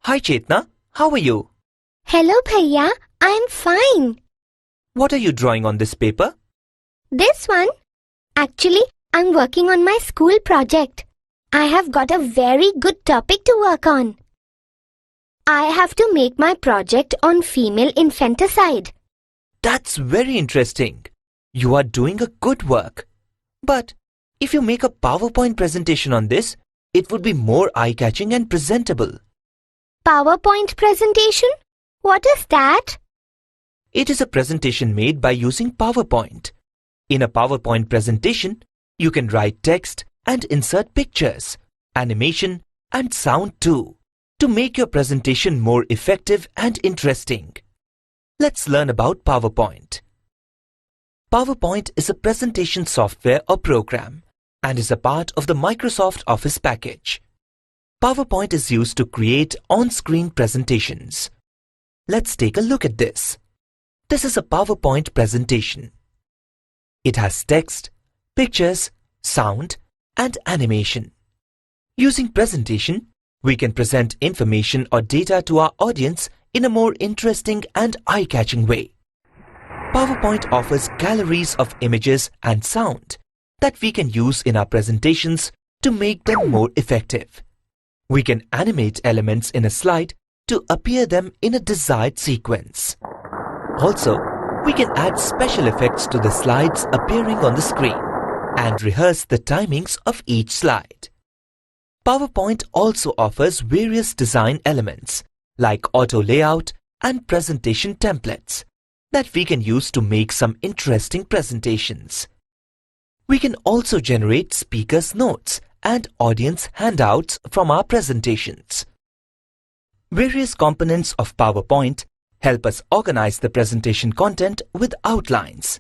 Hi Chetna, how are you? Hello Bhaiya, I'm fine. What are you drawing on this paper? This one? Actually, I'm working on my school project. I have got a very good topic to work on. I have to make my project on female infanticide. That's very interesting. You are doing a good work. But if you make a PowerPoint presentation on this, it would be more eye-catching and presentable. PowerPoint presentation? What is that? It is a presentation made by using PowerPoint. In a PowerPoint presentation, you can write text and insert pictures, animation and sound too, to make your presentation more effective and interesting. Let's learn about PowerPoint. PowerPoint is a presentation software or program and is a part of the Microsoft Office package. PowerPoint is used to create on-screen presentations. Let's take a look at this. This is a PowerPoint presentation. It has text, pictures, sound, and animation. Using presentation, we can present information or data to our audience in a more interesting and eye-catching way. PowerPoint offers galleries of images and sound that we can use in our presentations to make them more effective. We can animate elements in a slide to appear them in a desired sequence. Also, we can add special effects to the slides appearing on the screen and rehearse the timings of each slide. PowerPoint also offers various design elements like auto layout and presentation templates that we can use to make some interesting presentations. We can also generate speakers' notes and audience handouts from our presentations. Various components of PowerPoint help us organize the presentation content with outlines.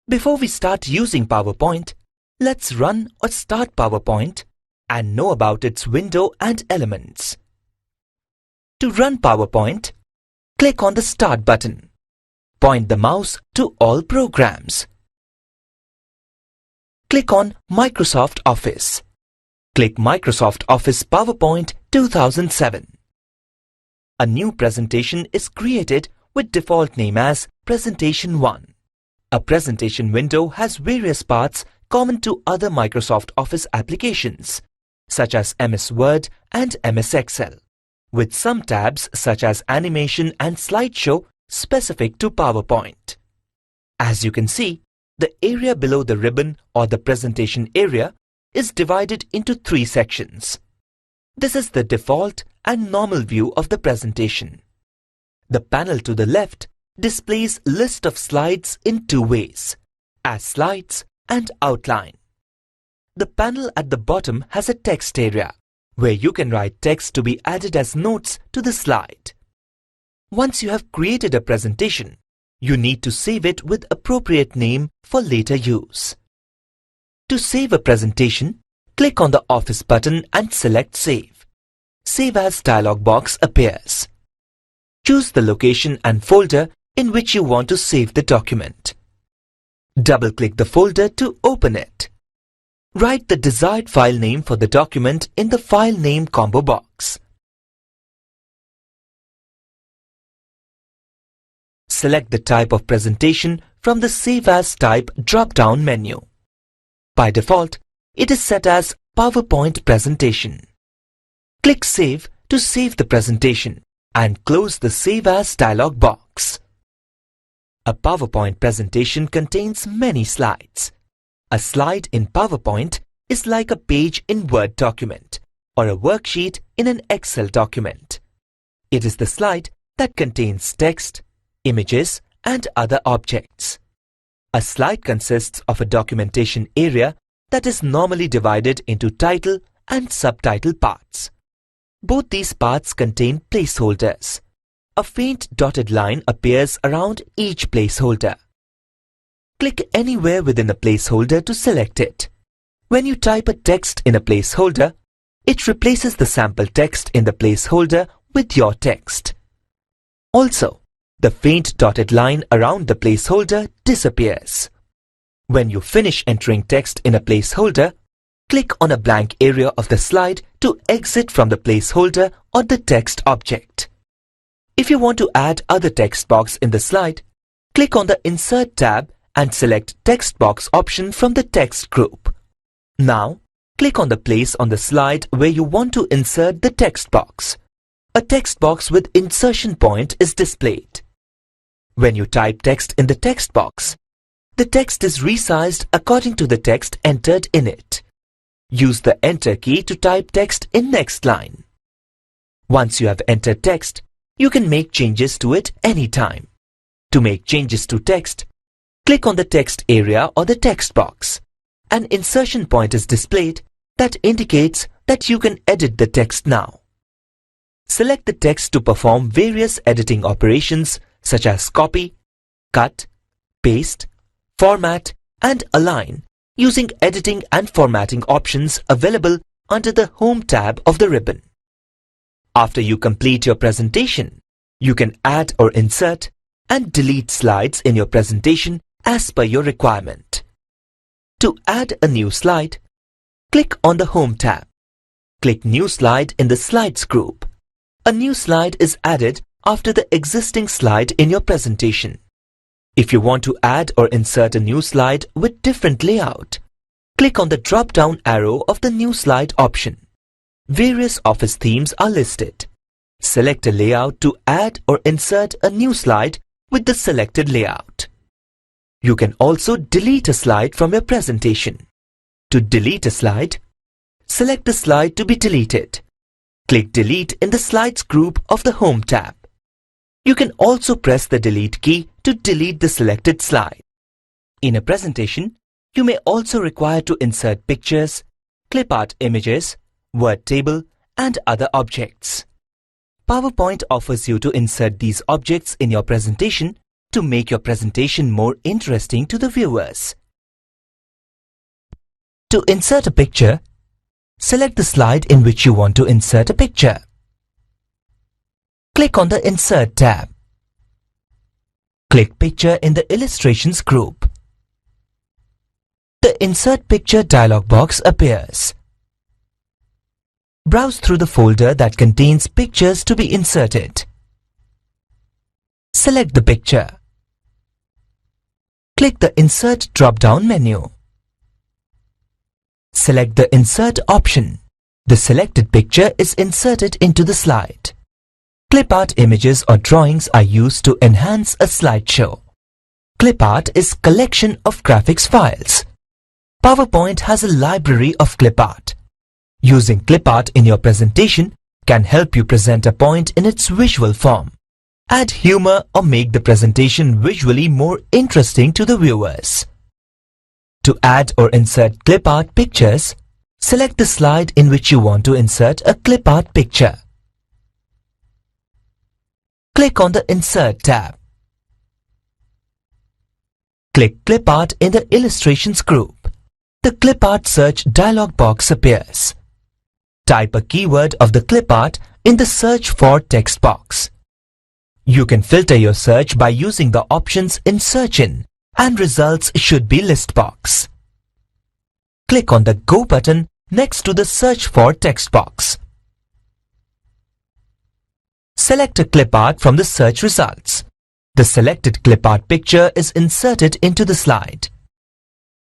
Before we start using PowerPoint, let's run or start PowerPoint and know about its window and elements. To run PowerPoint, click on the Start button. Point the mouse to All Programs. Click on Microsoft Office. Click Microsoft Office PowerPoint 2007. A new presentation is created with default name as Presentation 1. A presentation window has various parts common to other Microsoft Office applications, such as MS Word and MS Excel, with some tabs such as Animation and Slideshow specific to PowerPoint. As you can see, the area below the ribbon or the presentation area is divided into 3 sections. This is the default and normal view of the presentation. The panel to the left displays list of slides in 2 ways, as slides and outline. The panel at the bottom has a text area, where you can write text to be added as notes to the slide. Once you have created a presentation, you need to save it with appropriate name for later use. To save a presentation, click on the Office button and select Save. Save As dialog box appears. Choose the location and folder in which you want to save the document. Double-click the folder to open it. Write the desired file name for the document in the File Name combo box. Select the type of presentation from the Save As type drop-down menu. By default, it is set as PowerPoint Presentation. Click Save to save the presentation and close the Save As dialog box. A PowerPoint presentation contains many slides. A slide in PowerPoint is like a page in Word document or a worksheet in an Excel document. It is the slide that contains text, images, and other objects. A slide consists of a documentation area that is normally divided into title and subtitle parts. Both these parts contain placeholders. A faint dotted line appears around each placeholder. Click anywhere within a placeholder to select it. When you type a text in a placeholder, it replaces the sample text in the placeholder with your text. Also, the faint dotted line around the placeholder disappears. When you finish entering text in a placeholder, click on a blank area of the slide to exit from the placeholder or the text object. If you want to add other text box in the slide, click on the Insert tab and select Text Box option from the text group. Now, click on the place on the slide where you want to insert the text box. A text box with insertion point is displayed. When you type text in the text box, the text is resized according to the text entered in it. Use the Enter key to type text in next line. Once you have entered text, you can make changes to it anytime. To make changes to text, click on the text area or the text box. An insertion point is displayed that indicates that you can edit the text now. Select the text to perform various editing operations such as copy, cut, paste, format, and align using editing and formatting options available under the Home tab of the ribbon. After you complete your presentation, you can add or insert and delete slides in your presentation as per your requirement. To add a new slide, click on the Home tab. Click New Slide in the Slides group. A new slide is added after the existing slide in your presentation. If you want to add or insert a new slide with different layout, click on the drop-down arrow of the New Slide option. Various Office themes are listed. Select a layout to add or insert a new slide with the selected layout. You can also delete a slide from your presentation. To delete a slide, select the slide to be deleted. Click Delete in the Slides group of the Home tab. You can also press the Delete key to delete the selected slide. In a presentation, you may also require to insert pictures, clip art images, word table, and other objects. PowerPoint offers you to insert these objects in your presentation to make your presentation more interesting to the viewers. To insert a picture, select the slide in which you want to insert a picture. Click on the Insert tab. Click Picture in the Illustrations group. The Insert Picture dialog box appears. Browse through the folder that contains pictures to be inserted. Select the picture. Click the Insert drop-down menu. Select the Insert option. The selected picture is inserted into the slide. Clip art images or drawings are used to enhance a slideshow. Clip art is collection of graphics files. PowerPoint has a library of clip art. Using clip art in your presentation can help you present a point in its visual form, add humor or make the presentation visually more interesting to the viewers. To add or insert clip art pictures, select the slide in which you want to insert a clip art picture. Click on the Insert tab. Click Clip Art in the Illustrations group. The Clip Art Search dialog box appears. Type a keyword of the clip art in the Search For text box. You can filter your search by using the options in Search In, and results should be list box. Click on the Go button next to the Search For text box. Select a clip art from the search results. The selected clip art picture is inserted into the slide.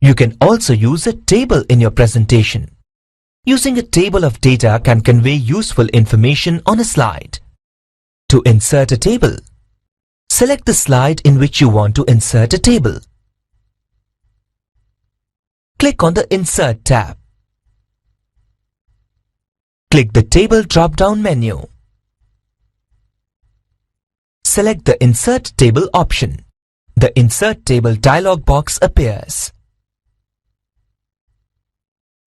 You can also use a table in your presentation. Using a table of data can convey useful information on a slide. To insert a table, select the slide in which you want to insert a table. Click on the Insert tab. Click the Table drop-down menu. Select the Insert Table option. The Insert Table dialog box appears.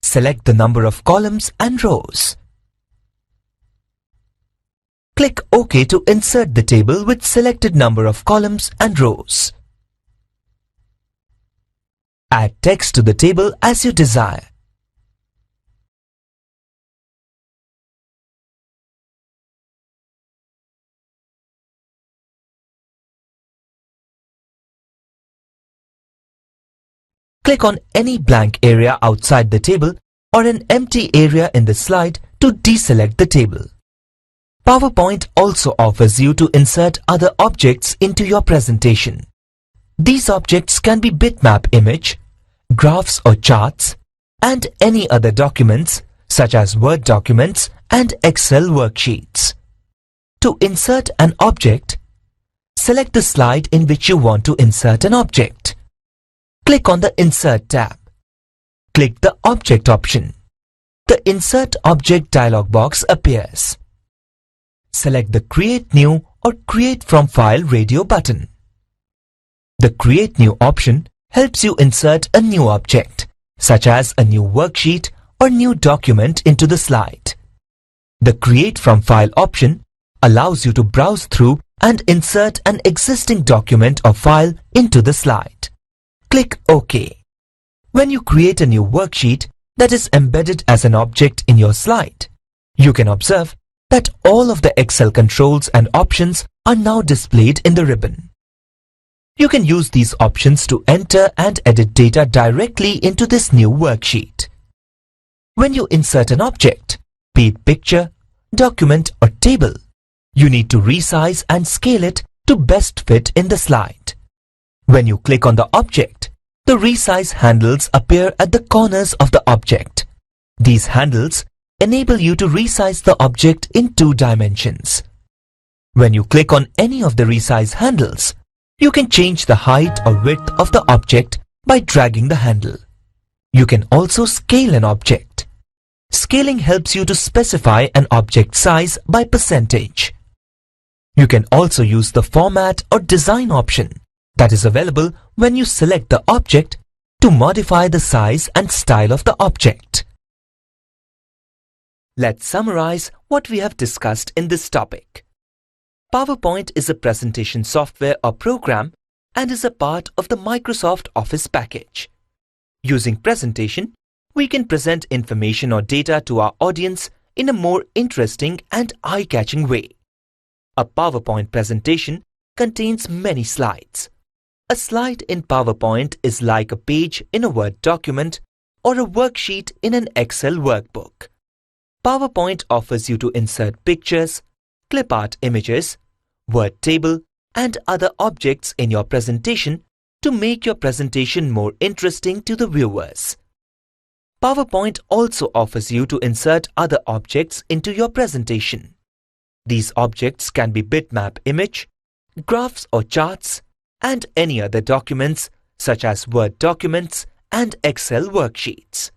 Select the number of columns and rows. Click OK to insert the table with selected number of columns and rows. Add text to the table as you desire. Click on any blank area outside the table or an empty area in the slide to deselect the table. PowerPoint also offers you to insert other objects into your presentation. These objects can be bitmap image, graphs or charts, and any other documents such as Word documents and Excel worksheets. To insert an object, select the slide in which you want to insert an object. Click on the Insert tab. Click the Object option. The Insert Object dialog box appears. Select the Create New or Create from File radio button. The Create New option helps you insert a new object, such as a new worksheet or new document into the slide. The Create from File option allows you to browse through and insert an existing document or file into the slide. Click OK. When you create a new worksheet that is embedded as an object in your slide, you can observe that all of the Excel controls and options are now displayed in the ribbon. You can use these options to enter and edit data directly into this new worksheet. When you insert an object, be it picture, document or table, you need to resize and scale it to best fit in the slide. When you click on the object, the resize handles appear at the corners of the object. These handles enable you to resize the object in 2 dimensions. When you click on any of the resize handles, you can change the height or width of the object by dragging the handle. You can also scale an object. Scaling helps you to specify an object size by percentage. You can also use the Format or Design option that is available when you select the object to modify the size and style of the object. Let's summarize what we have discussed in this topic. PowerPoint is a presentation software or program and is a part of the Microsoft Office package. Using presentation, we can present information or data to our audience in a more interesting and eye-catching way. A PowerPoint presentation contains many slides. A slide in PowerPoint is like a page in a Word document or a worksheet in an Excel workbook. PowerPoint offers you to insert pictures, clip art images, word table, and other objects in your presentation to make your presentation more interesting to the viewers. PowerPoint also offers you to insert other objects into your presentation. These objects can be bitmap image, graphs or charts, and any other documents such as Word documents and Excel worksheets.